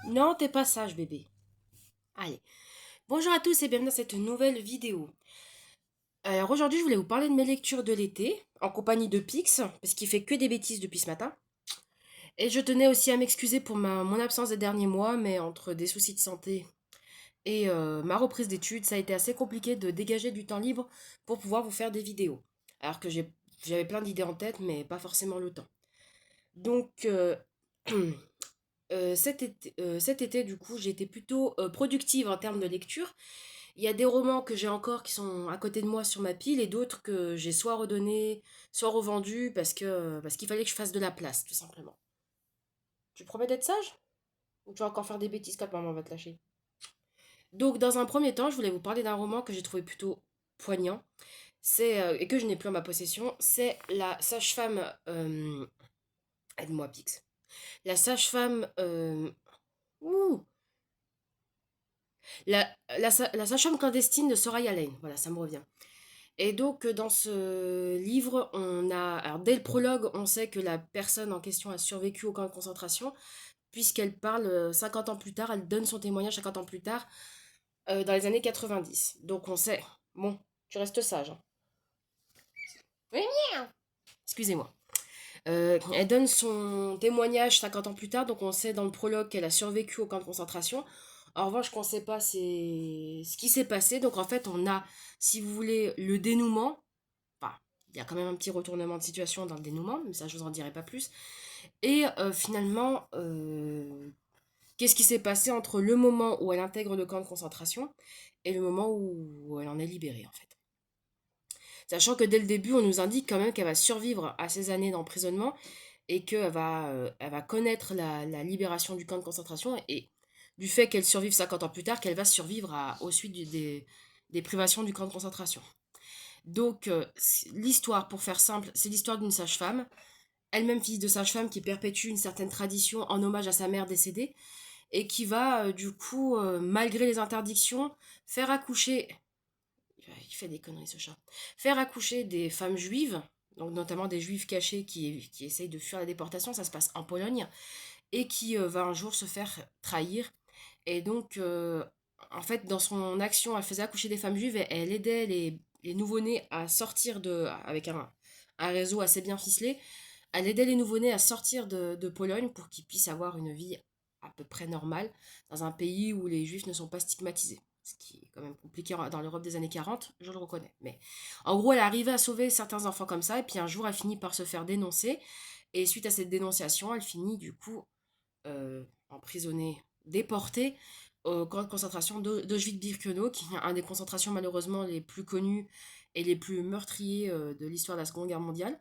Non, t'es pas sage, bébé. Allez. Bonjour à tous et bienvenue dans cette nouvelle vidéo. Alors aujourd'hui, je voulais vous parler de mes lectures de l'été, en compagnie de Pix, parce qu'il fait que des bêtises depuis ce matin. Et je tenais aussi à m'excuser pour mon absence des derniers mois, mais entre des soucis de santé et ma reprise d'études, ça a été assez compliqué de dégager du temps libre pour pouvoir vous faire des vidéos. Alors que j'avais plein d'idées en tête, mais pas forcément le temps. Donc, cet été, du coup, j'ai été plutôt productive en termes de lecture. Il y a des romans que j'ai encore qui sont à côté de moi sur ma pile et d'autres que j'ai soit redonnés, soit revendus parce qu'il fallait que je fasse de la place, tout simplement. Tu promets d'être sage? Ou tu vas encore faire des bêtises quand maman va te lâcher? Donc, dans un premier temps, je voulais vous parler d'un roman que j'ai trouvé plutôt poignant. Et que je n'ai plus en ma possession. C'est La sage-femme. Aide-moi, Pix. La sage-femme. Ouh, la sage-femme clandestine de Soraya Lane. Voilà, ça me revient. Et donc, dans ce livre, alors dès le prologue, on sait que la personne en question a survécu au camp de concentration, puisqu'elle parle 50 ans plus tard, elle donne son témoignage 50 ans plus tard, dans les années 90. Donc, on sait. Bon, tu restes sage, hein. Oui, excusez-moi. Elle donne son témoignage 50 ans plus tard, donc on sait dans le prologue qu'elle a survécu au camp de concentration. En revanche, qu'on ne sait pas, c'est ce qui s'est passé. Donc, en fait, on a, si vous voulez, le dénouement. Enfin, il y a quand même un petit retournement de situation dans le dénouement, mais ça je vous en dirai pas plus. Et finalement, qu'est-ce qui s'est passé entre le moment où elle intègre le camp de concentration et le moment où elle en est libérée en fait. Sachant que dès le début, on nous indique quand même qu'elle va survivre à ces années d'emprisonnement et elle va connaître la libération du camp de concentration et du fait qu'elle survive 50 ans plus tard, qu'elle va survivre aux suites des privations du camp de concentration. Donc, l'histoire, pour faire simple, c'est l'histoire d'une sage-femme, elle-même fille de sage-femme qui perpétue une certaine tradition en hommage à sa mère décédée et qui va, du coup, malgré les interdictions, faire accoucher. Il fait des conneries ce chat. Faire accoucher des femmes juives, donc notamment des juifs cachés qui essayent de fuir la déportation, ça se passe en Pologne, et qui va un jour se faire trahir. Et donc, en fait, dans son action, elle faisait accoucher des femmes juives et elle aidait les nouveau-nés à sortir avec un réseau assez bien ficelé, elle aidait les nouveau-nés à sortir de Pologne pour qu'ils puissent avoir une vie à peu près normale dans un pays où les juifs ne sont pas stigmatisés. Ce qui est quand même compliqué dans l'Europe des années 40, je le reconnais. Mais en gros, elle arrivait à sauver certains enfants comme ça, et puis un jour, elle finit par se faire dénoncer. Et suite à cette dénonciation, elle finit du coup emprisonnée, déportée au camp de concentration d'Auschwitz-Birkenau, qui est un des concentrations malheureusement les plus connues et les plus meurtriers de l'histoire de la Seconde Guerre mondiale.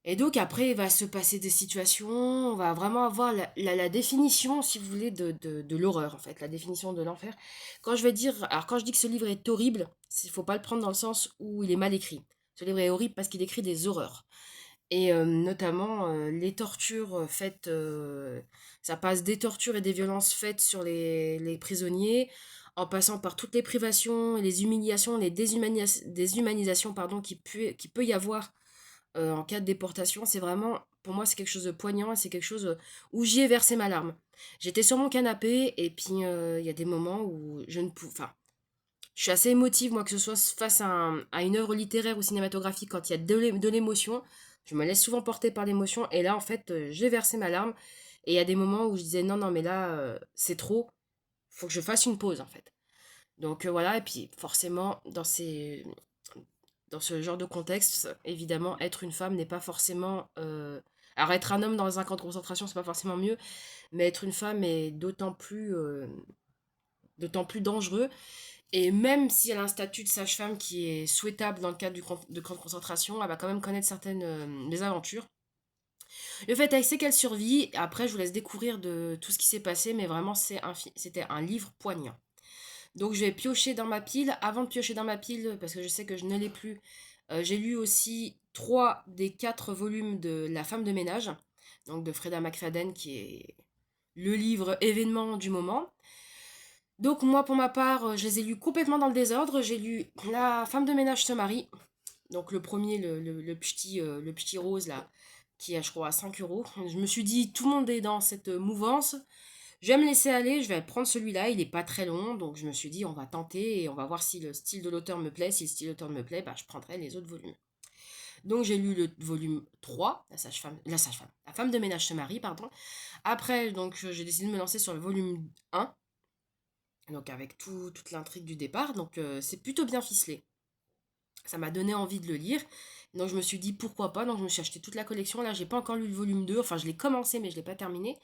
Et donc après, il va se passer des situations, on va vraiment avoir la définition, si vous voulez, de l'horreur, en fait, la définition de l'enfer. Quand je dis que ce livre est horrible, il ne faut pas le prendre dans le sens où il est mal écrit. Ce livre est horrible parce qu'il décrit des horreurs. Et notamment les tortures faites, ça passe des tortures et des violences faites sur les prisonniers, en passant par toutes les privations, les humiliations, les déshumanisations pardon, qui peut y avoir en cas de déportation. C'est vraiment, pour moi, c'est quelque chose de poignant et c'est quelque chose où j'y ai versé ma larme. J'étais sur mon canapé et puis il y a des moments où je ne pouvais... Enfin, je suis assez émotive, moi, que ce soit face à une œuvre littéraire ou cinématographique, quand il y a de l'émotion, je me laisse souvent porter par l'émotion, et là, en fait, j'ai versé ma larme, et il y a des moments où je disais, non, non, mais là, c'est trop, faut que je fasse une pause, en fait. Donc voilà, et puis forcément, dans ce genre de contexte, évidemment, être une femme n'est pas forcément... Alors être un homme dans un camp de concentration, c'est pas forcément mieux, mais être une femme est d'autant plus dangereux. Et même si elle a un statut de sage-femme qui est souhaitable dans le cadre de camp de concentration, elle va quand même connaître certaines mésaventures. Le fait est, c'est qu'elle survit. Après, je vous laisse découvrir de tout ce qui s'est passé, mais vraiment, c'était un livre poignant. Donc, je vais piocher dans ma pile. Avant de piocher dans ma pile, parce que je sais que je ne l'ai plus, j'ai lu aussi 3 des 4 volumes de La femme de ménage, donc de Freda McFadden, qui est le livre événement du moment. Donc moi, pour ma part, je les ai lus complètement dans le désordre. J'ai lu La femme de ménage se marie. Donc le premier, le petit rose là, qui a je crois 5 euros. Je me suis dit, tout le monde est dans cette mouvance. Je vais me laisser aller, je vais prendre celui-là, il est pas très long, donc je me suis dit on va tenter et on va voir si le style de l'auteur me plaît. Si le style de l'auteur me plaît, bah, je prendrai les autres volumes. Donc j'ai lu le volume 3, la femme de ménage se marie, pardon. Après, donc j'ai décidé de me lancer sur le volume 1, donc avec toute l'intrigue du départ, donc c'est plutôt bien ficelé. Ça m'a donné envie de le lire, donc je me suis dit pourquoi pas, donc je me suis acheté toute la collection. Là j'ai pas encore lu le volume 2, enfin je l'ai commencé mais je l'ai pas terminé.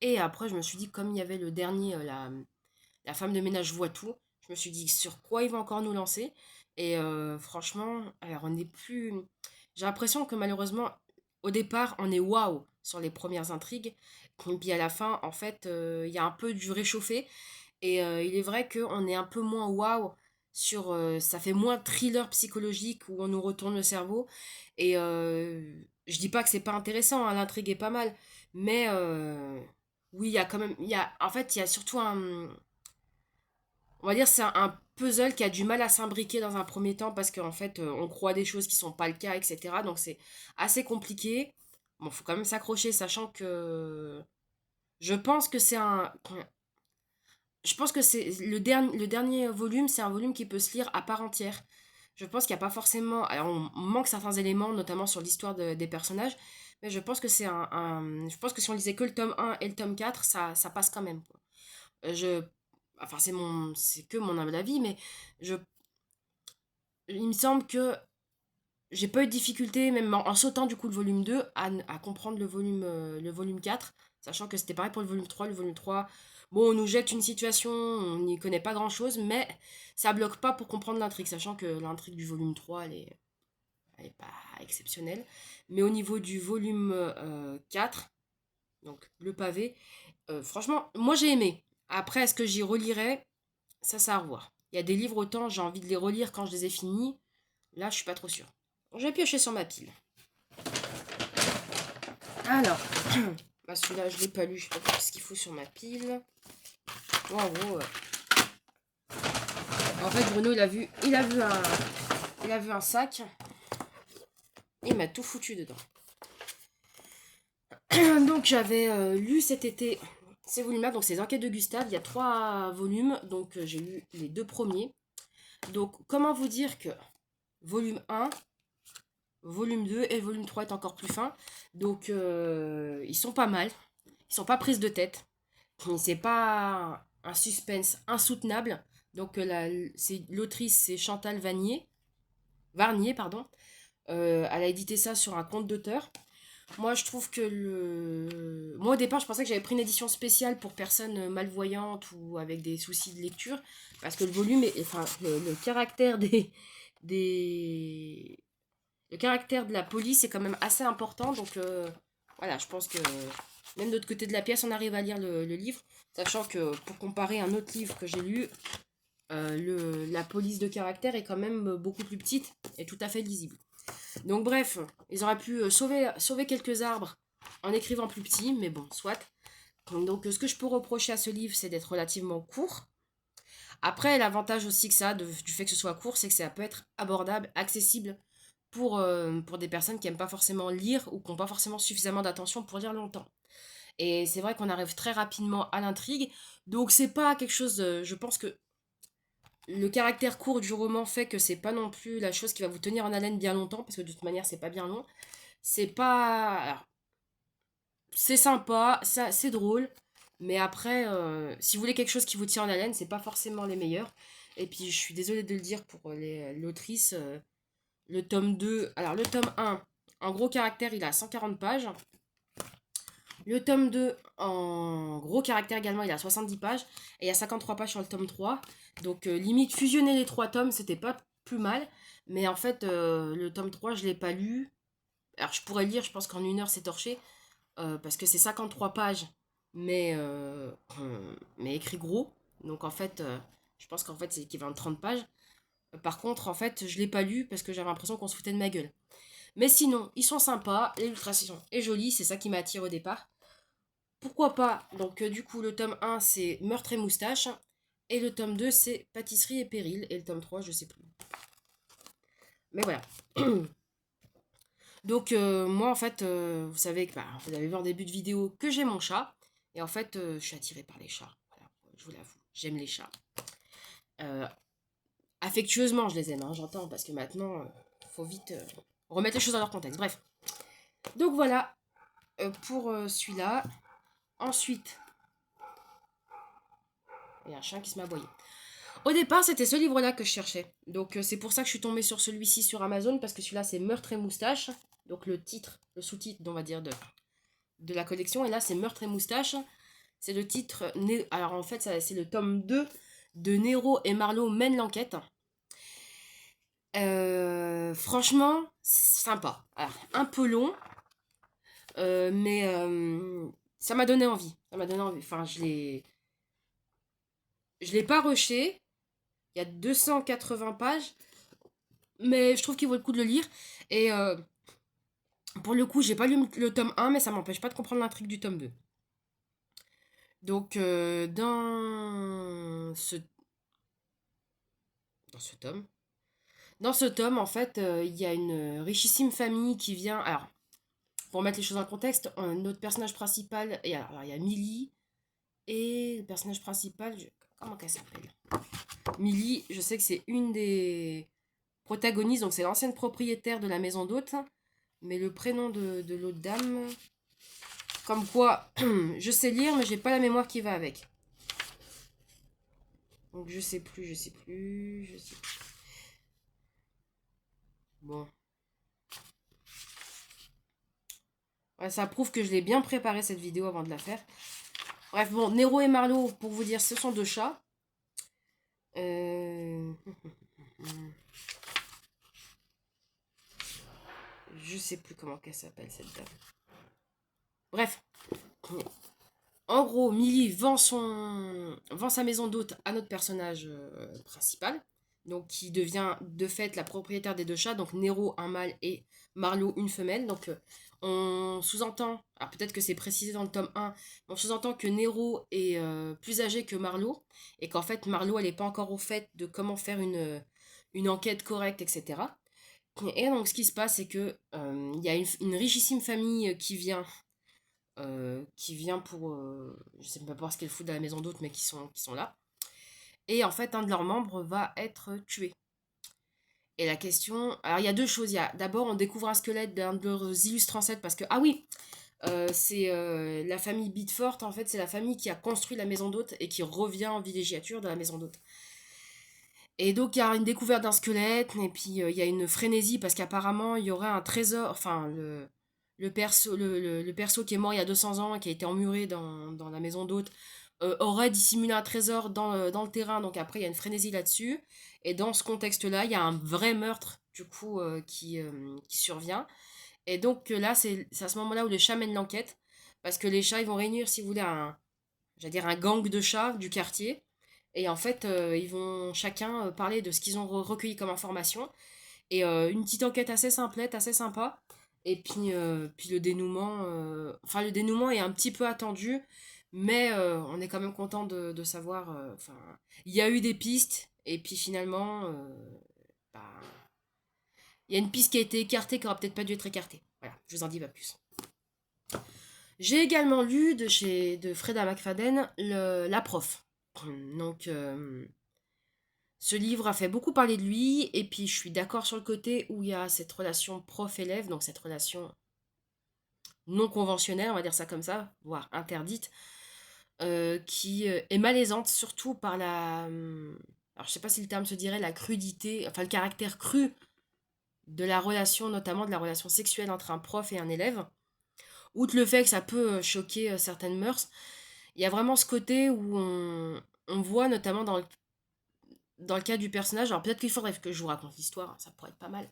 Et après je me suis dit comme il y avait le dernier, la femme de ménage voit tout, je me suis dit sur quoi il va encore nous lancer. Et franchement, alors on n'est plus... J'ai l'impression que malheureusement, au départ, on est waouh sur les premières intrigues. Et puis à la fin, en fait, il y a un peu du réchauffé. Et il est vrai qu'on est un peu moins waouh sur... ça fait moins thriller psychologique où on nous retourne le cerveau. Et je dis pas que c'est pas intéressant, hein, l'intrigue est pas mal. Mais oui, il y a quand même... en fait, il y a surtout un... On va dire c'est un puzzle qui a du mal à s'imbriquer dans un premier temps parce qu'en fait, on croit des choses qui sont pas le cas, etc. Donc c'est assez compliqué. Bon, faut quand même s'accrocher, sachant que je pense que c'est un... Je pense que c'est le dernier volume, c'est un volume qui peut se lire à part entière. Je pense qu'il n'y a pas forcément... Alors, on manque certains éléments, notamment sur l'histoire des personnages, mais je pense que c'est Je pense que si on lisait que le tome 1 et le tome 4, ça passe quand même, quoi. Je... Enfin, c'est que mon humble avis, mais je... il me semble que j'ai pas eu de difficulté, même en sautant du coup le volume 2, à comprendre le volume 4, sachant que c'était pareil pour le volume 3. Le volume 3, bon, on nous jette une situation, on n'y connaît pas grand-chose, mais ça bloque pas pour comprendre l'intrigue, sachant que l'intrigue du volume 3, elle est pas exceptionnelle. Mais au niveau du volume 4, donc le pavé, franchement, moi j'ai aimé. Après, est-ce que j'y relirai? Ça, c'est à revoir. Il y a des livres, autant j'ai envie de les relire quand je les ai finis. Là, je suis pas trop sûre. Je vais piocher sur ma pile. Alors, bah celui-là, je l'ai pas lu. Je sais pas ce qu'il faut sur ma pile. Bon, en gros, en fait, Bruno, il a vu un sac. Il m'a tout foutu dedans. Donc, j'avais lu cet été ces volumes-là. Donc, c'est les enquêtes de Gustave. Il y a 3 volumes. Donc, j'ai lu les 2 premiers. Donc, comment vous dire que volume 1, volume 2 et volume 3 est encore plus fin. Donc, ils sont pas mal. Ils sont pas prises de tête. C'est pas un suspense insoutenable. Donc, l'autrice, c'est Chantal Varnier, pardon. Elle a édité ça sur un compte d'auteur. Moi, je trouve que Moi, au départ, je pensais que j'avais pris une édition spéciale pour personnes malvoyantes ou avec des soucis de lecture. Parce que le volume, enfin, le caractère des... Le caractère de la police est quand même assez important. Donc, voilà, je pense que même de l'autre côté de la pièce, on arrive à lire le livre. Sachant que, pour comparer un autre livre que j'ai lu, la police de caractère est quand même beaucoup plus petite et tout à fait lisible. Donc bref, ils auraient pu sauver quelques arbres en écrivant plus petit, mais bon, soit. Donc ce que je peux reprocher à ce livre, c'est d'être relativement court. Après, l'avantage aussi que ça a du fait que ce soit court, c'est que ça peut être abordable, accessible pour des personnes qui n'aiment pas forcément lire ou qui n'ont pas forcément suffisamment d'attention pour lire longtemps. Et c'est vrai qu'on arrive très rapidement à l'intrigue, donc c'est pas quelque chose... je pense que le caractère court du roman fait que c'est pas non plus la chose qui va vous tenir en haleine bien longtemps, parce que de toute manière, c'est pas bien long. C'est pas. Alors, c'est sympa, c'est drôle, mais après, si vous voulez quelque chose qui vous tient en haleine, c'est pas forcément les meilleurs. Et puis, je suis désolée de le dire pour l'autrice, le tome 2. Alors, le tome 1, en gros caractère, il a 140 pages. Le tome 2, en gros caractère également, il a 70 pages. Et il y a 53 pages sur le tome 3. Donc, limite, fusionner les 3 tomes, c'était pas plus mal. Mais en fait, le tome 3, je l'ai pas lu. Alors, je pourrais le lire, je pense qu'en 1 heure, c'est torché. Parce que c'est 53 pages, mais écrit gros. Donc, en fait, je pense qu'en fait, c'est équivalent de 30 pages. Par contre, en fait, je l'ai pas lu parce que j'avais l'impression qu'on se foutait de ma gueule. Mais sinon, ils sont sympas, l'illustration est jolie, c'est ça qui m'a attiré au départ. Pourquoi pas? Donc, du coup, le tome 1, c'est Meurtre et moustache. Et le tome 2, c'est Pâtisserie et péril. Et le tome 3, je sais plus. Mais voilà. Donc, moi, en fait, vous savez que vous avez vu en début de vidéo que j'ai mon chat. Et en fait, je suis attirée par les chats. Voilà, je vous l'avoue, j'aime les chats. Euh, Affectueusement, je les aime, hein, j'entends, parce que maintenant, faut vite remettre les choses dans leur contexte. Bref. Donc voilà, pour celui-là. Ensuite, il y a un chien qui se m'a aboyé. Au départ, c'était ce livre-là que je cherchais. Donc c'est pour ça que je suis tombée sur celui-ci sur Amazon, parce que celui-là, c'est Meurtre et Moustache. Donc le titre, le sous-titre, on va dire, de la collection. Et là, c'est Meurtre et Moustache. C'est le titre. Alors en fait, c'est le tome 2 de Nero et Marlowe mènent l'enquête. Franchement, sympa. Alors, un peu long, mais ça m'a donné envie. Ça m'a donné envie. Enfin, je l'ai pas rushé. Il y a 280 pages, mais je trouve qu'il vaut le coup de le lire. Et pour le coup, j'ai pas lu le tome 1, mais ça m'empêche pas de comprendre l'intrigue du tome 2. Donc, dans ce tome, en fait, il y a une richissime famille qui vient. Alors, pour mettre les choses en contexte, notre personnage principal, alors, il y a Millie et le personnage principal, comment qu'elle s'appelle? Millie, je sais que c'est une des protagonistes, donc c'est l'ancienne propriétaire de la maison d'hôte, mais le prénom de l'autre dame, comme quoi, je sais lire, mais j'ai pas la mémoire qui va avec. Donc je sais plus. Bon. Ouais, ça prouve que je l'ai bien préparé cette vidéo avant de la faire. Bref, bon, Nero et Marlowe, pour vous dire, ce sont deux chats. Je sais plus comment qu'elle s'appelle cette dame. Bref. En gros, Millie vend sa maison d'hôte à notre personnage principal. Donc, qui devient de fait la propriétaire des deux chats. Donc, Nero, un mâle, et Marlowe, une femelle. Donc, on sous-entend, alors peut-être que c'est précisé dans le tome 1, on sous-entend que Nero est plus âgé que Marlowe. Et qu'en fait, Marlowe, elle n'est pas encore au fait de comment faire une enquête correcte, etc. Et donc, ce qui se passe, c'est que il y a une richissime famille qui vient pour. Je sais même pas ce qu'elle fout dans la maison d'hôte, mais qui sont là. Et en fait, un de leurs membres va être tué. Et la question. Alors, il y a deux choses. D'abord, on découvre un squelette d'un de leurs illustres ancêtres, parce que. Ah oui, c'est la famille Bitfort, en fait, c'est la famille qui a construit la maison d'hôte et qui revient en villégiature de la maison d'hôte. Et donc, il y a une découverte d'un squelette, et puis il y a une frénésie, parce qu'apparemment, il y aurait un trésor. Enfin, le perso qui est mort il y a 200 ans, qui a été emmuré dans la maison d'hôte, aurait dissimulé un trésor dans le terrain. Donc après, il y a une frénésie là-dessus. Et dans ce contexte-là, il y a un vrai meurtre, du coup, qui survient. Et donc là, c'est à ce moment-là où les chats mènent l'enquête. Parce que les chats, ils vont réunir, si vous voulez, j'allais dire un gang de chats du quartier. Et en fait, ils vont chacun parler de ce qu'ils ont recueilli comme information. Et une petite enquête assez simplette, assez sympa. Et puis le dénouement, le dénouement est un petit peu attendu, mais on est quand même content de savoir. Enfin, il y a eu des pistes, et puis finalement, bah, il y a une piste qui a été écartée qui aurait peut-être pas dû être écartée. Voilà, je vous en dis pas plus. J'ai également lu de Freda McFadden La Prof. Donc, ce livre a fait beaucoup parler de lui, et puis je suis d'accord sur le côté où il y a cette relation prof-élève, donc cette relation non conventionnelle, on va dire ça comme ça, voire interdite, qui est malaisante, surtout par alors je sais pas si le terme se dirait la crudité, enfin le caractère cru de la relation, notamment de la relation sexuelle entre un prof et un élève. Outre le fait que ça peut choquer certaines mœurs, il y a vraiment ce côté où on voit notamment dans le cas du personnage, alors peut-être qu'il faudrait que je vous raconte l'histoire, hein, ça pourrait être pas mal.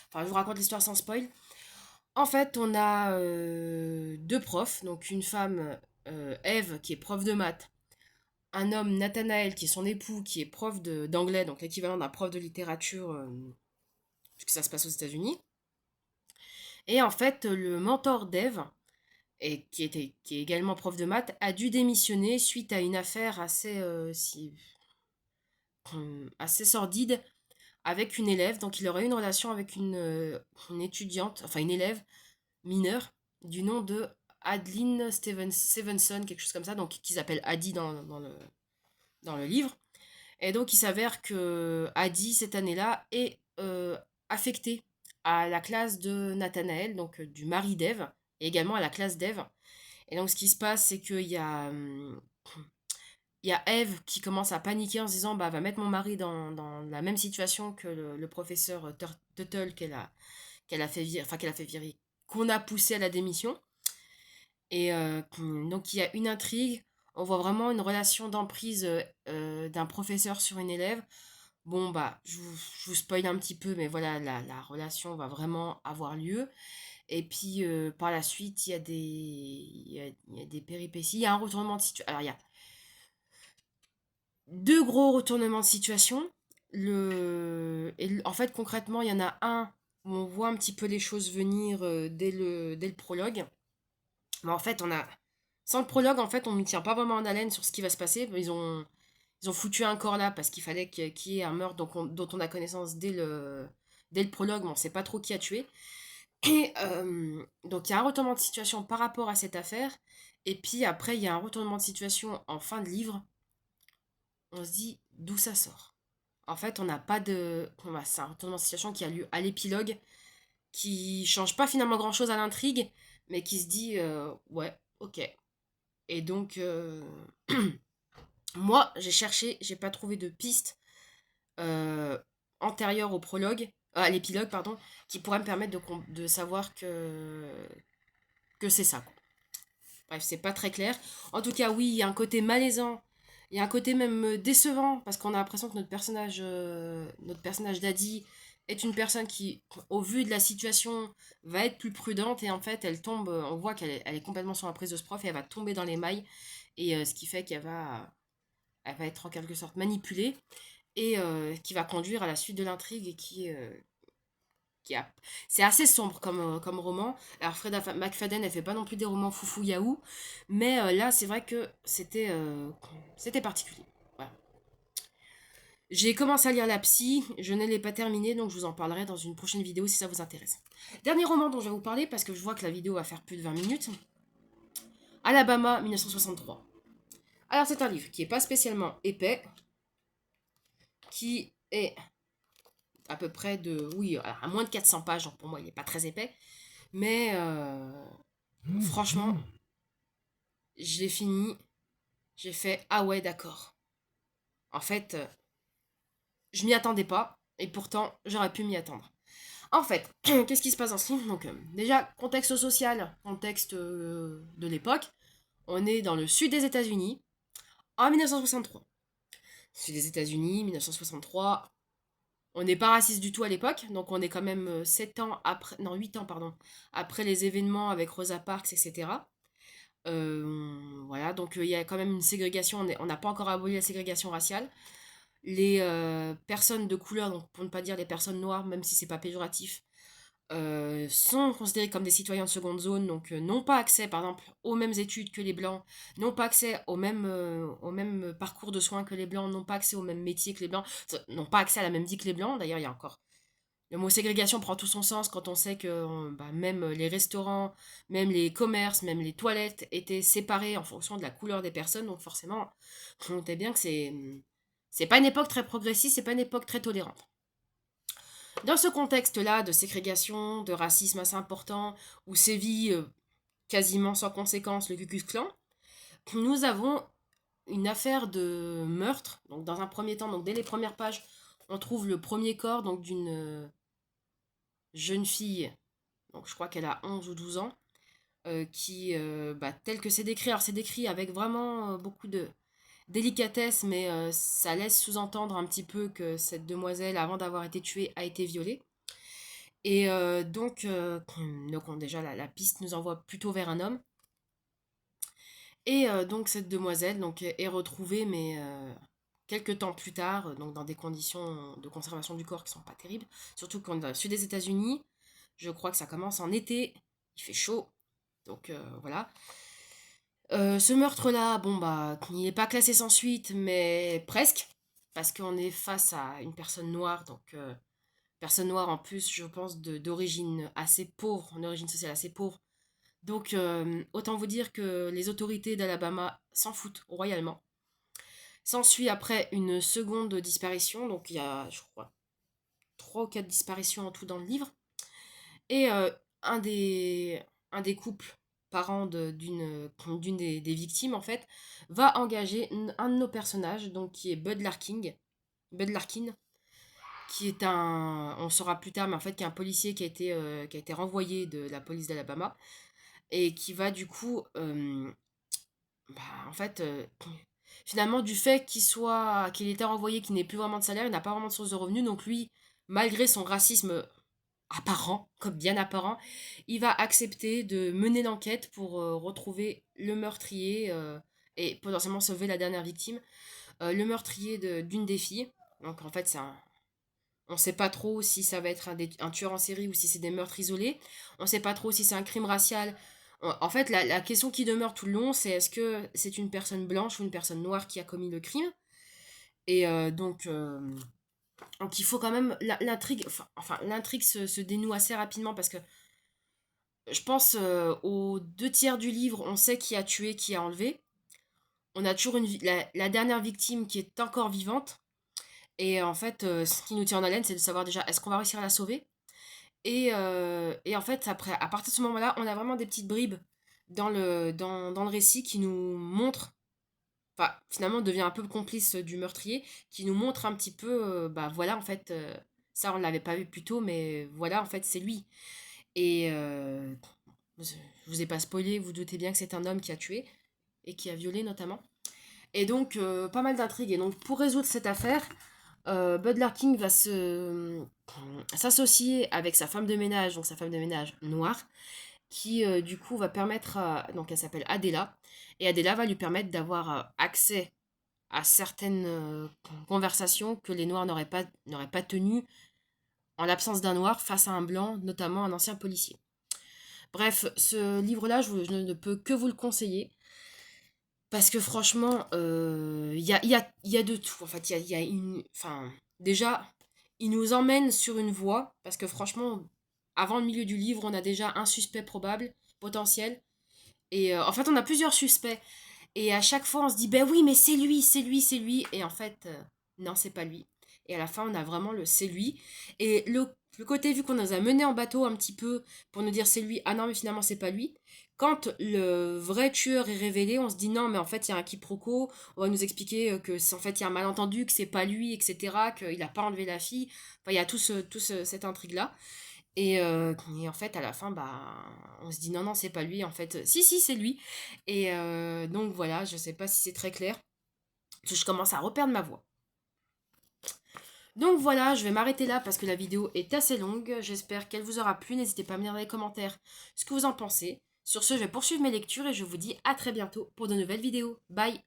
Enfin, je vous raconte l'histoire sans spoil. En fait, on a deux profs, donc une femme, Eve, qui est prof de maths, un homme, Nathanaël, qui est son époux, qui est prof d'anglais, donc l'équivalent d'un prof de littérature, puisque ça se passe aux États-Unis. Et en fait, le mentor d'Eve, et qui est également prof de maths, a dû démissionner suite à une affaire assez sordide avec une élève. Donc il aurait eu une relation avec une étudiante, enfin une élève mineure, du nom de Adeline Stevenson, quelque chose comme ça, donc qu'ils appellent Addie dans le livre. Et donc il s'avère que Addie, cette année-là, est affectée à la classe de Nathanaël, donc du mari d'Ève, et également à la classe d'Ève. Et donc ce qui se passe, c'est il y a Eve qui commence à paniquer en se disant bah va mettre mon mari dans la même situation que le professeur Tuttle qu'elle a fait virer, enfin qu'elle a fait virer, qu'on a poussé à la démission. Et donc il y a une intrigue, on voit vraiment une relation d'emprise d'un professeur sur une élève. Bon bah je vous spoil un petit peu, mais voilà, la relation va vraiment avoir lieu. Et puis par la suite, il y a des péripéties, il y a un retournement de situation. Alors il y a deux gros retournements de situation. En fait, concrètement, il y en a un où on voit un petit peu les choses venir dès le prologue. Mais en fait, sans le prologue, en fait, on ne tient pas vraiment en haleine sur ce qui va se passer. Ils ont foutu un corps là parce qu'il fallait qu'il y ait un meurtre dont on a connaissance dès le prologue, mais on ne sait pas trop qui a tué. Et donc, il y a un retournement de situation par rapport à cette affaire. Et puis après, il y a un retournement de situation en fin de livre. On se dit d'où ça sort. En fait, on n'a pas de. C'est un retournement de situation qui a lieu à l'épilogue, qui change pas finalement grand chose à l'intrigue, mais qui se dit ouais, ok. Et donc, moi, j'ai cherché, j'ai pas trouvé de piste euh, antérieure au prologue, à l'épilogue, pardon, qui pourrait me permettre de savoir que c'est ça, quoi. Bref, c'est pas très clair. En tout cas, oui, il y a un côté malaisant. Il y a un côté même décevant, parce qu'on a l'impression que notre personnage d'Adi est une personne qui, au vu de la situation, va être plus prudente, et en fait, elle tombe, on voit elle est complètement sur la prise de ce prof, et elle va tomber dans les mailles, et ce qui fait elle va être en quelque sorte manipulée, et qui va conduire à la suite de l'intrigue, et qui a... C'est assez sombre comme roman. Alors Freda McFadden, elle fait pas non plus des romans foufou yaou, mais là, c'est vrai que c'était particulier. Voilà. J'ai commencé à lire La Psy, je ne l'ai pas terminé, donc je vous en parlerai dans une prochaine vidéo si ça vous intéresse. Dernier roman dont je vais vous parler, parce que je vois que la vidéo va faire plus de 20 minutes. Alabama, 1963. Alors c'est un livre qui est pas spécialement épais, qui est à peu près de... Oui, à moins de 400 pages, donc pour moi il n'est pas très épais, mais franchement, je l'ai fini, j'ai fait ah ouais d'accord. En fait, je m'y attendais pas et pourtant j'aurais pu m'y attendre. En fait, qu'est-ce qui se passe dans ce livre? Donc déjà contexte social, contexte de l'époque. On est dans le sud des États-Unis en 1963. Sud des États-Unis, 1963. On n'est pas raciste du tout à l'époque, donc on est quand même 7 ans après, non 8 ans pardon, après les événements avec Rosa Parks, etc. Voilà, donc il y a quand même une ségrégation, on n'a pas encore aboli la ségrégation raciale. Les personnes de couleur, donc pour ne pas dire les personnes noires, même si c'est pas péjoratif, sont considérées comme des citoyens de seconde zone, donc n'ont pas accès, par exemple, aux mêmes études que les blancs, n'ont pas accès au même parcours de soins que les blancs, n'ont pas accès au même métier que les blancs, n'ont pas accès à la même vie que les blancs. D'ailleurs, il y a encore le mot ségrégation prend tout son sens quand on sait que bah, même les restaurants, même les commerces, même les toilettes étaient séparés en fonction de la couleur des personnes. Donc forcément, on notait bien que c'est pas une époque très progressiste, c'est pas une époque très tolérante. Dans ce contexte-là de ségrégation, de racisme assez important, où sévit quasiment sans conséquence le Ku Klux Klan, nous avons une affaire de meurtre. Donc dans un premier temps, donc dès les premières pages, on trouve le premier corps donc d'une jeune fille, donc je crois qu'elle a 11 ou 12 ans, qui, bah, tel que c'est décrit, alors c'est décrit avec vraiment beaucoup de délicatesse, mais ça laisse sous-entendre un petit peu que cette demoiselle, avant d'avoir été tuée, a été violée. Et donc déjà la piste nous envoie plutôt vers un homme. Et donc cette demoiselle donc, est retrouvée, mais quelques temps plus tard, donc dans des conditions de conservation du corps qui sont pas terribles, surtout qu'on est dans le sud des États-Unis. Je crois que ça commence en été, il fait chaud, donc voilà. Ce meurtre-là, bon bah, il n'est pas classé sans suite, mais presque, parce qu'on est face à une personne noire, donc personne noire en plus, je pense, d'origine assez pauvre, en origine sociale assez pauvre, Donc, autant vous dire que les autorités d'Alabama s'en foutent royalement. S'ensuit après une seconde disparition, donc il y a, je crois, 3 ou 4 disparitions en tout dans le livre. Et un des, un des couples parents d'une des victimes, en fait, va engager un de nos personnages, donc qui est Bud Larkin, qui est on saura plus tard, mais en fait, qui est un policier qui a été renvoyé de la police d'Alabama, et qui va du coup, bah, en fait, finalement, du fait qu'il était renvoyé, qu'il n'ait plus vraiment de salaire, il n'a pas vraiment de source de revenus, donc lui, malgré son racisme apparent, comme bien apparent, il va accepter de mener l'enquête pour retrouver le meurtrier et potentiellement sauver la dernière victime, le meurtrier d'une des filles. Donc en fait, on ne sait pas trop si ça va être un tueur en série ou si c'est des meurtres isolés. On ne sait pas trop si c'est un crime racial. En fait, la question qui demeure tout le long, c'est est-ce que c'est une personne blanche ou une personne noire qui a commis le crime. Et donc il faut quand même l'intrigue, enfin l'intrigue se dénoue assez rapidement parce que je pense aux 2 tiers du livre, on sait qui a tué, qui a enlevé. On a toujours la dernière victime qui est encore vivante. Et en fait, ce qui nous tient en haleine, c'est de savoir déjà est-ce qu'on va réussir à la sauver. Et en fait, après, à partir de ce moment-là, on a vraiment des petites bribes dans le récit qui nous montrent, enfin, finalement, on devient un peu complice du meurtrier, qui nous montre un petit peu, bah voilà, en fait, ça, on ne l'avait pas vu plus tôt, mais voilà, en fait, c'est lui. Et je vous ai pas spoilé, vous doutez bien que c'est un homme qui a tué et qui a violé notamment. Et donc, pas mal d'intrigues. Et donc, pour résoudre cette affaire, Bud Larkin va s'associer avec sa femme de ménage, donc sa femme de ménage noire, qui du coup va permettre donc elle s'appelle Adela, et Adela va lui permettre d'avoir accès à certaines conversations que les noirs n'auraient pas tenues en l'absence d'un noir face à un blanc, notamment un ancien policier. Bref, ce livre-là, je ne peux que vous le conseiller. Parce que franchement, il y a de tout. En fait, il y a une. Enfin, déjà, il nous emmène sur une voie. Parce que franchement, avant le milieu du livre, on a déjà un suspect probable, potentiel. Et en fait, on a plusieurs suspects. Et à chaque fois, on se dit, ben oui, mais c'est lui, c'est lui, c'est lui. Et en fait, non, c'est pas lui. Et à la fin, on a vraiment le c'est lui. Et le côté, vu qu'on nous a menés en bateau un petit peu pour nous dire c'est lui, ah non, mais finalement, c'est pas lui. Quand le vrai tueur est révélé, on se dit non, mais en fait, il y a un quiproquo. On va nous expliquer que en fait, il y a un malentendu, que c'est pas lui, etc., qu'il a pas enlevé la fille. Enfin, il y a cette intrigue-là. Et en fait, à la fin, bah, on se dit non, non, c'est pas lui. En fait, si, si, c'est lui. Et donc voilà, je sais pas si c'est très clair. Parce que je commence à reperdre ma voix. Donc voilà, je vais m'arrêter là parce que la vidéo est assez longue. J'espère qu'elle vous aura plu. N'hésitez pas à me dire dans les commentaires ce que vous en pensez. Sur ce, je vais poursuivre mes lectures et je vous dis à très bientôt pour de nouvelles vidéos. Bye!